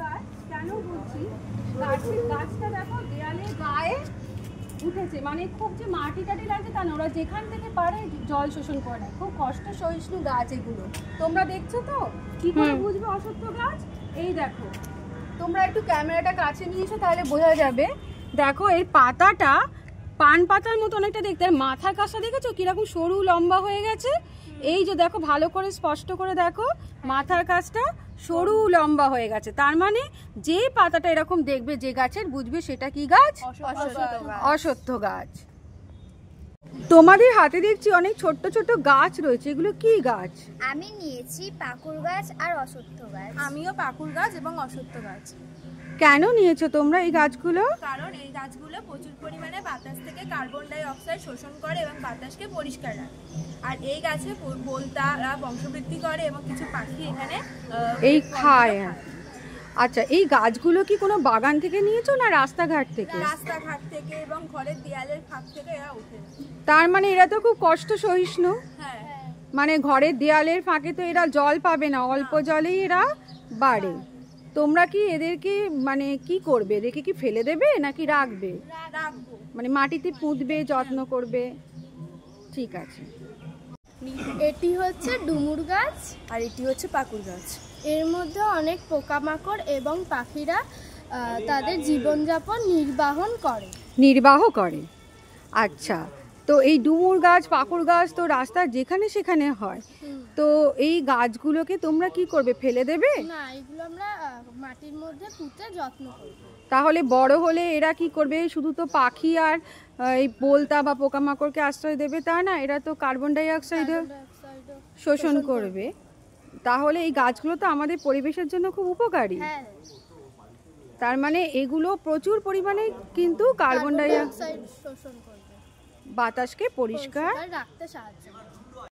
গাছ কেন বলছি, গাছটা দেখো দেয়ালে গায়ে উঠেছে, মানে খুব যে মাটি টাটি লাগে তা না, ওরা যেখান থেকে পারে জল শোষণ করে নেয়। খুব কষ্ট সহিষ্ণু গাছ এগুলো। তোমরা দেখছো তো কি করে বুঝবে অশ্বত্থ গাছ? এই দেখো, তোমরা একটু ক্যামেরাটা কাছে নিয়ে এসো তাহলে বোঝা যাবে। দেখো এর পাতাটা পান পাতার মতো অনেকটা দেখতে, আর মাথার কাছটা দেখেছো কিরকম সরু লম্বা হয়ে গেছে। এই যে দেখো, ভালো করে স্পষ্ট করে দেখো, মাথার কাছটা সরু লম্বা হয়ে গেছে। তার মানে যে পাতাটা এরকম দেখবে যে গাছের, বুঝবে সেটা কি গাছ? অশ্বত্থ গাছ। তোমাদের হাতে দেখছি অনেক ছোট্ট ছোট্ট গাছ রয়েছে, এগুলো কি গাছ? আমি নিয়েছি পাকুড় গাছ আর অশ্বত্থ গাছ। আমিও পাকুড় গাছ এবং অশ্বত্থ গাছ। কেন নিয়েছো তোমরা এই গাছগুলো? কারণ এই গাছগুলো প্রচুর পরিমাণে বাতাস থেকে কার্বন ডাই অক্সাইড শোষণ করে এবং বাতাসকে পরিষ্কার রাখে। আর এই গাছে বোলতারা বংশবৃদ্ধি করে এবং কিছু পাখি এখানে এই খায়। আচ্ছা, এই গাছগুলো কি কোনো বাগান থেকে নিয়েছো না রাস্তাঘাট থেকে? রাস্তাঘাট থেকে এবং ঘরের দেয়ালের ফাঁক থেকে এরা ওঠে। তার মানে এরা তো খুব কষ্ট সহিষ্ণু। হ্যাঁ, মানে ঘরের দেয়ালের ফাঁকে তো এরা জল পাবে না, অল্প জলেই এরা বাড়ে। তোমরা কি এদেরকে মানে কি করবে? এদেরকে কি ফেলে দেবে নাকি রাখবে? রাখবো। মানে মাটিতে পুঁতবে, যত্ন করবে। ঠিক আছে। এটি হচ্ছে ডুমুর গাছ আর এটি হচ্ছে পাকুড় গাছ। এর মধ্যে অনেক পোকামাকড় এবং পাখিরা তাদের জীবনযাপন নির্বাহ করে। আচ্ছা, তো এই ডুমুর গাছ পাকুড় গাছ তো রাস্তার যেখানে সেখানে হয়, তো এই গাছগুলোকে তোমরা কি করবে? ফেলে দেবে? না, এগুলো আমরা মাটির মধ্যে পুঁতে যত্ন করব। তাহলে বড় হলে এরা কি করবে? শুধু তো পাখি আর এই বোলতা বা পোকামাকড়কে আশ্রয় দেবে তা না, এরা তো কার্বন ডাই অক্সাইড শোষণ করবে। তাহলে এই গাছগুলো তো আমাদের পরিবেশের জন্য খুব উপকারী। হ্যাঁ, তার মানে এগুলো প্রচুর পরিমাণে কিন্তু কার্বন ডাই অক্সাইড শোষণ করবে, বাতাসকে পরিষ্কার রাখতে সাহায্য করবে।